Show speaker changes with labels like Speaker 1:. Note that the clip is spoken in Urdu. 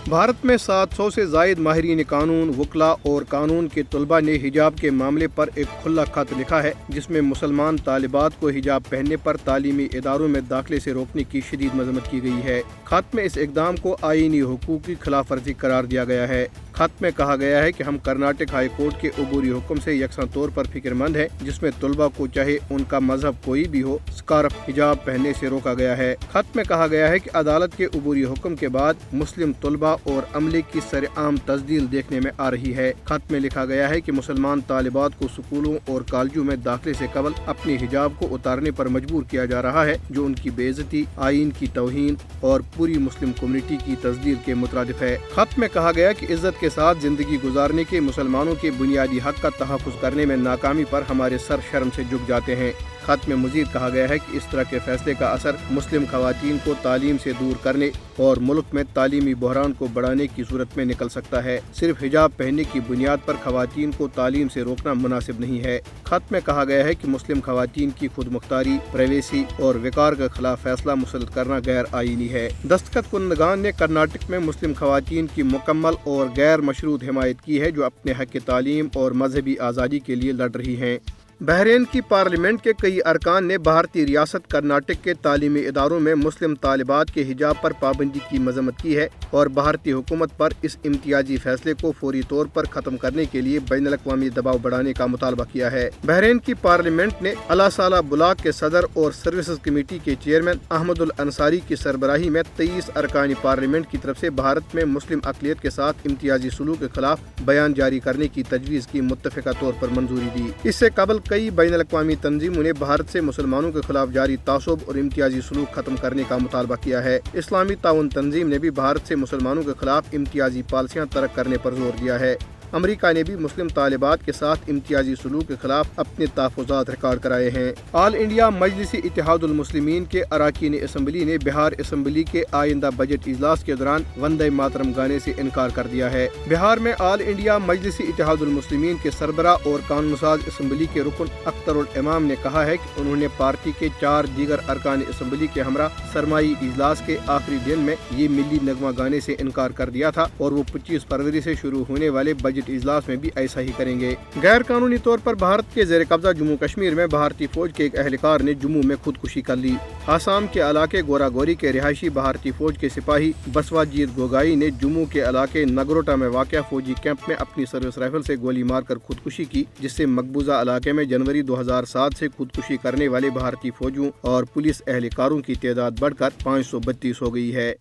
Speaker 1: بھارت میں 700 سے زائد ماہرین قانون، وکلاء اور قانون کے طلباء نے حجاب کے معاملے پر ایک کھلا خط لکھا ہے، جس میں مسلمان طالبات کو حجاب پہننے پر تعلیمی اداروں میں داخلے سے روکنے کی شدید مذمت کی گئی ہے۔ خط میں اس اقدام کو آئینی حقوق کی خلاف ورزی قرار دیا گیا ہے۔ خط میں کہا گیا ہے کہ ہم کرناٹک ہائی کورٹ کے عبوری حکم سے یکساں طور پر فکر مند ہیں، جس میں طلباء کو چاہے ان کا مذہب کوئی بھی ہو، سکارف حجاب پہننے سے روکا گیا ہے۔ خط میں کہا گیا ہے کہ عدالت کے عبوری حکم کے بعد مسلم طلباء اور عملے کی سرعام تجدید دیکھنے میں آ رہی ہے۔ خط میں لکھا گیا ہے کہ مسلمان طالبات کو سکولوں اور کالجوں میں داخلے سے قبل اپنی حجاب کو اتارنے پر مجبور کیا جا رہا ہے، جو ان کی بے عزتی، آئین کی توہین اور پوری مسلم کمیونٹی کی تجدید کے مترادف ہے۔ خط میں کہا گیا کہ عزت کے ساتھ زندگی گزارنے کے مسلمانوں کے بنیادی حق کا تحفظ کرنے میں ناکامی پر ہمارے سر شرم سے جھک جاتے ہیں۔ خط میں مزید کہا گیا ہے کہ اس طرح کے فیصلے کا اثر مسلم خواتین کو تعلیم سے دور کرنے اور ملک میں تعلیمی بحران کو بڑھانے کی صورت میں نکل سکتا ہے۔ صرف حجاب پہننے کی بنیاد پر خواتین کو تعلیم سے روکنا مناسب نہیں ہے۔ خط میں کہا گیا ہے کہ مسلم خواتین کی خود مختاری، پرائیویسی اور وقار کے خلاف فیصلہ مسلط کرنا غیر آئینی ہے۔ دستخط کنندگان نے کرناٹک میں مسلم خواتین کی مکمل اور غیر مشروط حمایت کی ہے، جو اپنے حق تعلیم اور مذہبی آزادی کے لیے لڑ رہی ہیں۔ بحرین کی پارلیمنٹ کے کئی ارکان نے بھارتی ریاست کرناٹک کے تعلیمی اداروں میں مسلم طالبات کے حجاب پر پابندی کی مذمت کی ہے اور بھارتی حکومت پر اس امتیازی فیصلے کو فوری طور پر ختم کرنے کے لیے بین الاقوامی دباؤ بڑھانے کا مطالبہ کیا ہے۔ بحرین کی پارلیمنٹ نے اعلیٰ سالہ بلاک کے صدر اور سروسز کمیٹی کے چیئرمین احمد الانصاری کی سربراہی میں 23 ارکانی پارلیمنٹ کی طرف سے بھارت میں مسلم اقلیت کے ساتھ امتیازی سلوک کے خلاف بیان جاری کرنے کی تجویز کی متفقہ طور پر منظوری دی۔ اس سے قبل کئی بین الاقوامی تنظیموں نے بھارت سے مسلمانوں کے خلاف جاری تعصب اور امتیازی سلوک ختم کرنے کا مطالبہ کیا ہے۔ اسلامی تعاون تنظیم نے بھی بھارت سے مسلمانوں کے خلاف امتیازی پالیسیاں ترک کرنے پر زور دیا ہے۔ امریکہ نے بھی مسلم طالبات کے ساتھ امتیازی سلوک کے خلاف اپنے تحفظات ریکارڈ کرائے ہیں۔ آل انڈیا مجلس اتحاد المسلمین کے اراکین اسمبلی نے بہار اسمبلی کے آئندہ بجٹ اجلاس کے دوران وندے ماترم گانے سے انکار کر دیا ہے۔ بہار میں آل انڈیا مجلس اتحاد المسلمین کے سربراہ اور قانون ساز اسمبلی کے رکن اختر الامام نے کہا ہے کہ انہوں نے پارٹی کے 4 دیگر ارکان اسمبلی کے ہمراہ سرمائی اجلاس کے آخری دن میں یہ ملی نغمہ گانے سے انکار کر دیا تھا اور وہ 25 فروری سے شروع ہونے والے بجٹ اجلاس میں بھی ایسا ہی کریں گے۔ غیر قانونی طور پر بھارت کے زیر قبضہ جموں کشمیر میں بھارتی فوج کے ایک اہلکار نے جموں میں خودکشی کر لی۔ آسام کے علاقے گورا گوری کے رہائشی بھارتی فوج کے سپاہی بسوا جیت گوگائی نے جموں کے علاقے نگروٹا میں واقع فوجی کیمپ میں اپنی سروس رائفل سے گولی مار کر خودکشی کی، جس سے مقبوضہ علاقے میں جنوری 2007 سے خودکشی کرنے والے بھارتی فوجیوں اور پولیس اہلکاروں کی تعداد بڑھ کر 532 ہو گئی ہے۔